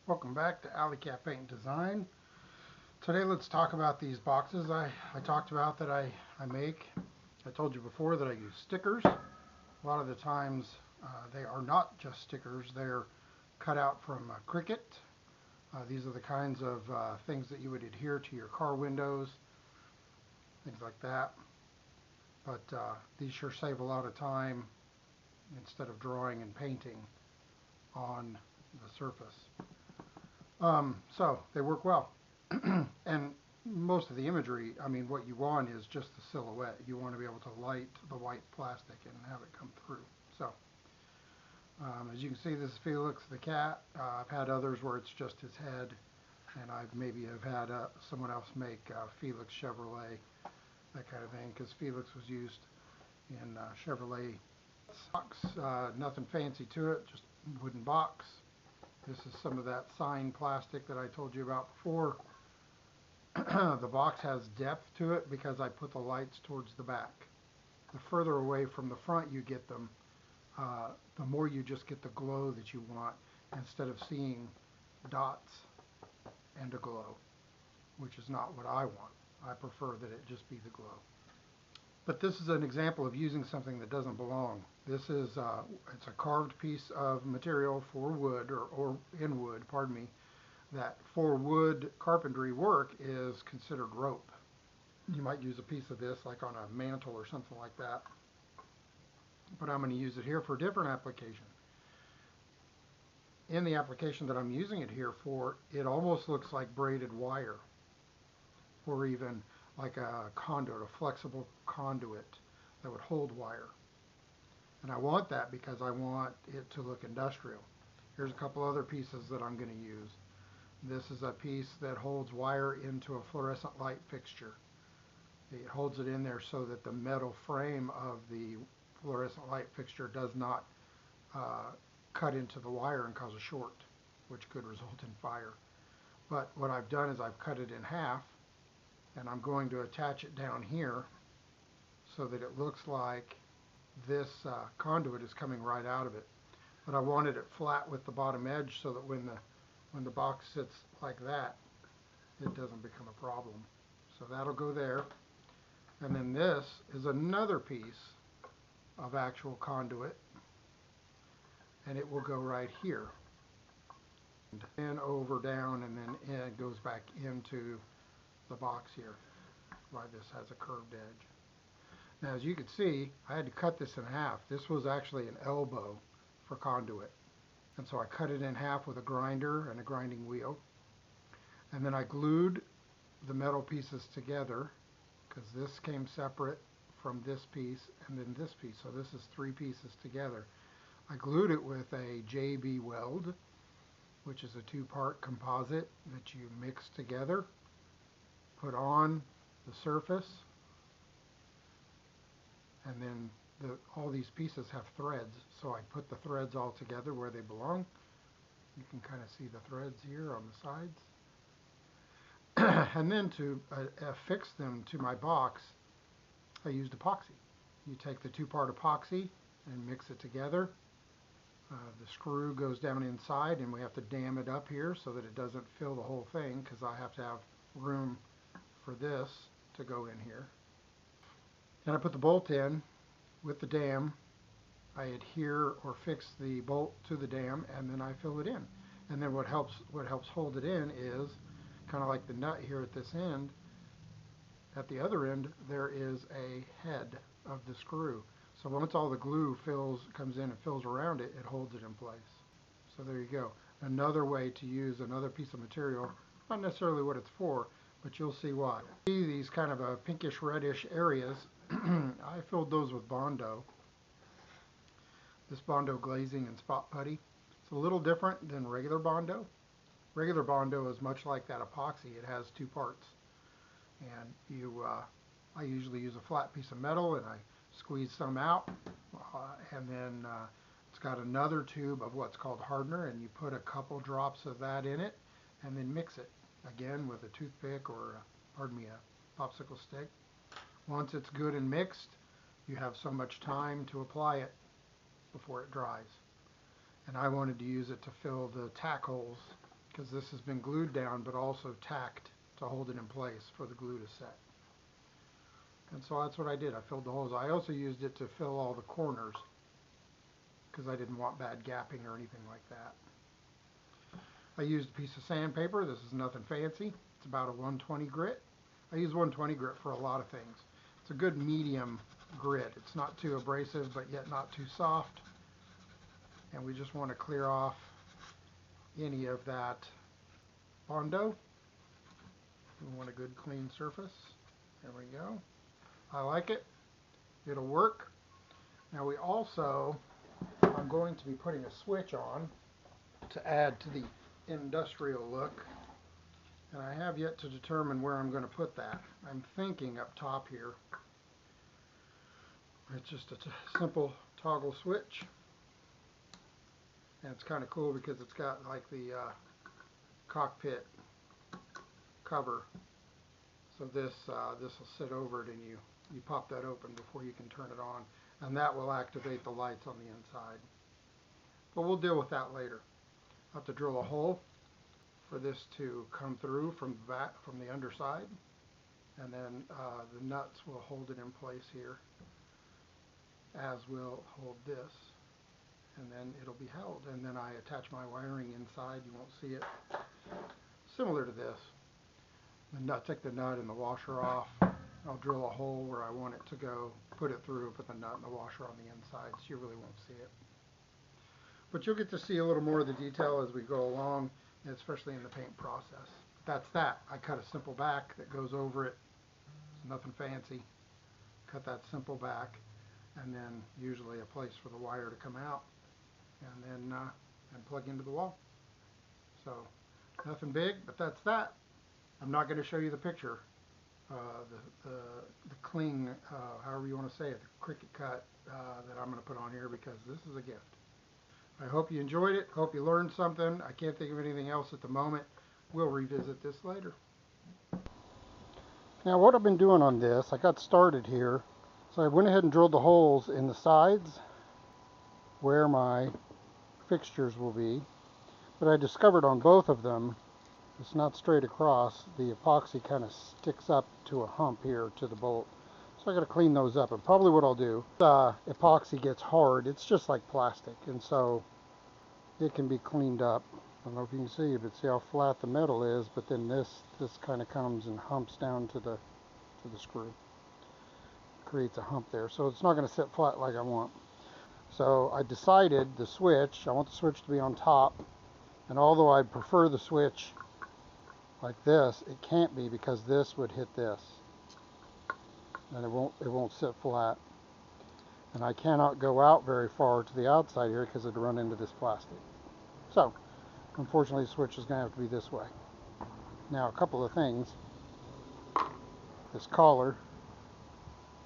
Welcome back to Alley Cat Paint Design. Today let's talk about these boxes I talked about that I make. I told you before that I use stickers. A lot of the times they are not just stickers, they're cut out from Cricut. These are the kinds of things that you would adhere to your car windows, things like that. But these sure save a lot of time instead of drawing and painting on the surface. So they work well. And most of the imagery, I mean, what you want is just the silhouette. You want to be able to light the white plastic and have it come through. So, as you can see, this is Felix the cat. I've had others where it's just his head, and I maybe have had someone else make Felix Chevrolet, that kind of thing, because Felix was used in Chevrolet. Box, nothing fancy to it, just wooden box. This is some of that sign plastic that I told you about before. The box has depth to it because I put the lights towards the back. The further away from the front you get them, the more you just get the glow that you want instead of seeing dots and a glow, which is not what I want. I prefer that it just be the glow. But this is an example of using something that doesn't belong. This is it's a carved piece of material for wood, or in wood, pardon me, that for wood carpentry work is considered rope. You might use a piece of this like on a mantle or something like that, but I'm going to use it here for a different application. In the application that I'm using it here for, it almost looks like braided wire, or even like a conduit, a flexible conduit that would hold wire. And I want that because I want it to look industrial. Here's a couple other pieces that I'm going to use. This is a piece that holds wire into a fluorescent light fixture. It holds it in there so that the metal frame of the fluorescent light fixture does not cut into the wire and cause a short, which could result in fire. But what I've done is I've cut it in half, and I'm going to attach it down here so that it looks like this conduit is coming right out of it. But I wanted it flat with the bottom edge so that when the box sits like that, it doesn't become a problem. So that'll go there. And then this is another piece of actual conduit, and it will go right here. And over, down, and then it goes back into the box here, why this has a curved edge. Now, as you can see, I had to cut this in half. This was actually an elbow for conduit. And so I cut it in half with a grinder and a grinding wheel. And then I glued the metal pieces together, because this came separate from this piece and then this piece. So this is three pieces together. I glued it with a JB Weld, which is a two-part composite that you mix together, put on the surface, and then all these pieces have threads. So I put the threads all together where they belong. You can kind of see the threads here on the sides. And then to affix them to my box, I used epoxy. You take the two-part epoxy and mix it together. The screw goes down inside, and we have to dam it up here so that it doesn't fill the whole thing, because I have to have room for this to go in here. And I put the bolt in with the dam. I adhere or fix the bolt to the dam, and then I fill it in. And then what helps hold it in is kind of like the nut here at this end. At the other end, there is a head of the screw. So once all the glue comes in and fills around it, it holds it in place. So there you go. Another way to use another piece of material, not necessarily what it's for, but you'll see why. See these kind of a pinkish reddish areas, I filled those with Bondo. This Bondo glazing and spot putty. It's a little different than regular Bondo. Regular Bondo is much like that epoxy. It has two parts. And I usually use a flat piece of metal, and I squeeze some out, and then it's got another tube of what's called hardener, and you put a couple drops of that in it, and then mix it again with a toothpick or a popsicle stick. Once it's good and mixed, you have so much time to apply it before it dries. And I wanted to use it to fill the tack holes because this has been glued down but also tacked to hold it in place for the glue to set. And so that's what I did. I filled the holes. I also used it to fill all the corners because I didn't want bad gapping or anything like that. I used a piece of sandpaper. This is nothing fancy. It's about a 120 grit. I use 120 grit for a lot of things. It's a good medium grit. It's not too abrasive, but yet not too soft. And we just want to clear off any of that Bondo. We want a good clean surface. There we go. I like it. It'll work. Now we also, I'm going to be putting a switch on to add to the industrial look. And I have yet to determine where I'm going to put that. I'm thinking up top here. It's just a simple toggle switch. And it's kind of cool because it's got like the cockpit cover. So this will sit over it, and you pop that open before you can turn it on. And that will activate the lights on the inside. But we'll deal with that later. I'll have to drill a hole for this to come through from the underside, and then the nuts will hold it in place here, as will hold this, and then it'll be held. And then I attach my wiring inside. You won't see it. Similar to this. Take the nut and the washer off. I'll drill a hole where I want it to go, put it through, put the nut and the washer on the inside, so you really won't see it. But you'll get to see a little more of the detail as we go along, especially in the paint process. That's that. I cut a simple back that goes over it. It's nothing fancy. Cut that simple back, and then usually a place for the wire to come out, and then and plug into the wall. So nothing big, but that's that. I'm not going to show you the picture, the cling, however you want to say it, the Cricut cut that I'm going to put on here, because this is a gift. I hope you enjoyed it. Hope you learned something. I can't think of anything else at the moment. We'll revisit this later. Now what I've been doing on this, I got started here. So I went ahead and drilled the holes in the sides where my fixtures will be. But I discovered on both of them, it's not straight across. The epoxy kind of sticks up to a hump here to the bolt. So I got to clean those up. And probably what I'll do, epoxy gets hard. It's just like plastic, and so it can be cleaned up. I don't know if you can see, but see how flat the metal is. But then this kind of comes and humps down to the screw. Creates a hump there, so it's not going to sit flat like I want. So I decided the switch. I want the switch to be on top, and although I prefer the switch like this, it can't be, because this would hit this, and it won't sit flat. And I cannot go out very far to the outside here because it'd run into this plastic. So unfortunately the switch is going to have to be this way. Now a couple of things. This collar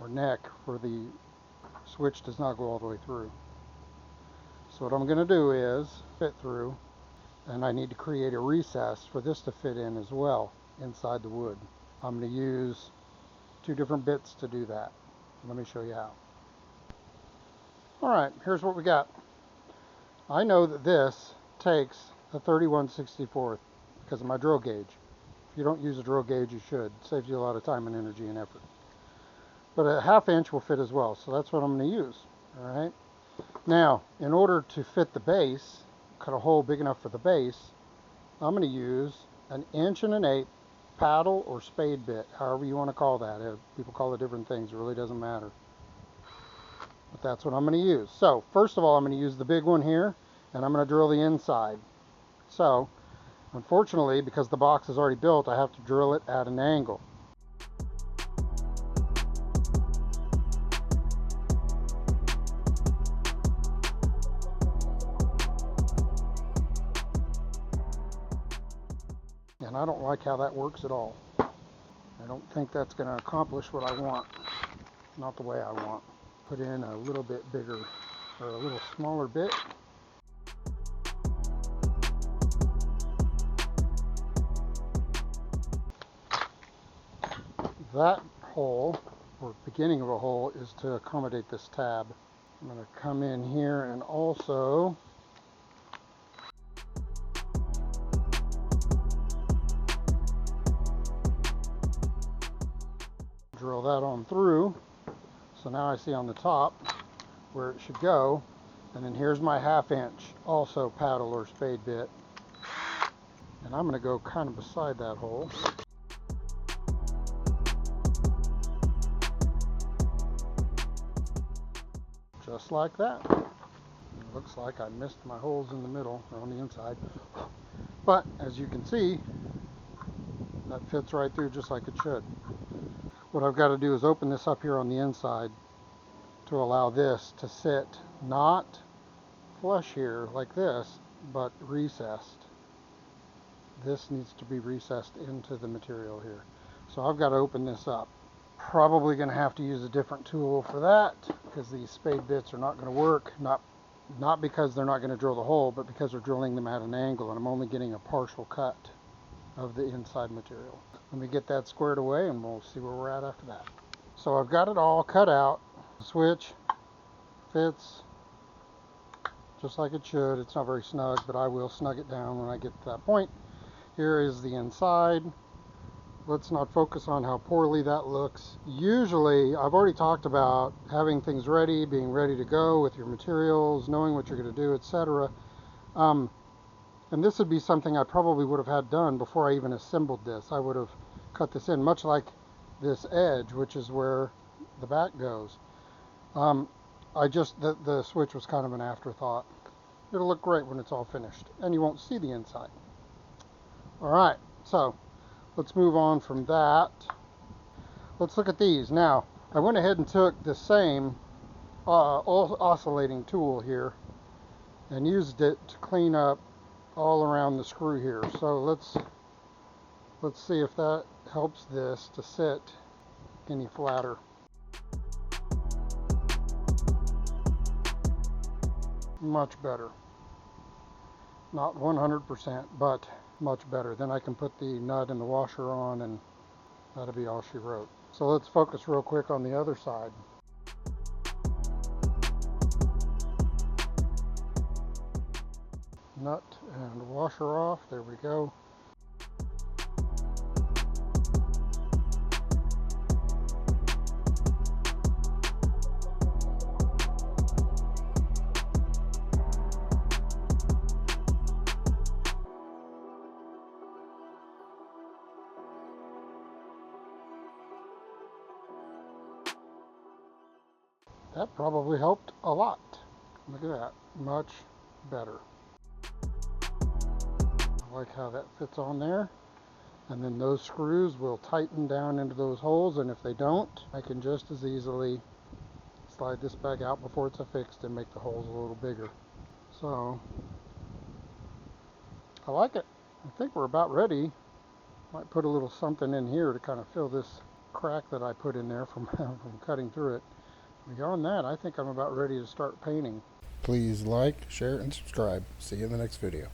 or neck for the switch does not go all the way through. So what I'm going to do is fit through, and I need to create a recess for this to fit in as well inside the wood. I'm going to use 2 different bits to do that. Let me show you how. Alright, here's what we got. I know that this takes a 31/64 because of my drill gauge. If you don't use a drill gauge, you should. It saves you a lot of time and energy and effort. But a 1/2 inch will fit as well, so that's what I'm going to use. Alright. Now, in order to fit the base, cut a hole big enough for the base, I'm going to use an 1 1/8" paddle or spade bit, however you want to call that. People call it different things, it really doesn't matter. But that's what I'm going to use. So, first of all, I'm going to use the big one here, and I'm going to drill the inside. So, unfortunately, because the box is already built, I have to drill it at an angle. And I don't like how that works at all. I don't think that's going to accomplish what I want. Not the way I want. Put in a little bit bigger, or a little smaller bit. That hole, or beginning of a hole, is to accommodate this tab. I'm going to come in here and also Drill that on through. So now I see on the top where it should go. And then here's my 1/2 inch, also paddle or spade bit. And I'm going to go kind of beside that hole. Just like that. It looks like I missed my holes in the middle or on the inside. But as you can see, that fits right through just like it should. What I've got to do is open this up here on the inside to allow this to sit not flush here like this, but recessed. This needs to be recessed into the material here. So I've got to open this up. Probably going to have to use a different tool for that because these spade bits are not going to work. Not because they're not going to drill the hole, but because they're drilling them at an angle and I'm only getting a partial cut of the inside material. Let me get that squared away and we'll see where we're at after that. So I've got it all cut out. The switch fits just like it should. It's not very snug, but I will snug it down when I get to that point. Here is the inside. Let's not focus on how poorly that looks. Usually, I've already talked about having things ready, being ready to go with your materials, knowing what you're going to do, etc. And this would be something I probably would have had done before I even assembled this. I would have cut this in, much like this edge, which is where the back goes. The switch was kind of an afterthought. It'll look great when it's all finished, and you won't see the inside. All right, so let's move on from that. Let's look at these. Now, I went ahead and took the same oscillating tool here and used it to clean up all around the screw here. So let's see if that helps this to sit any flatter. Much better. Not 100%, but much better. Then I can put the nut and the washer on and that'll be all she wrote. So let's focus real quick on the other side. Nut and washer off. There we go. That probably helped a lot. Look at that, much better. I like how that fits on there. And then those screws will tighten down into those holes, and if they don't, I can just as easily slide this back out before it's affixed and make the holes a little bigger. So, I like it. I think we're about ready. Might put a little something in here to kind of fill this crack that I put in there from cutting through it. Beyond that, I think I'm about ready to start painting. Please like, share, and subscribe. See you in the next video.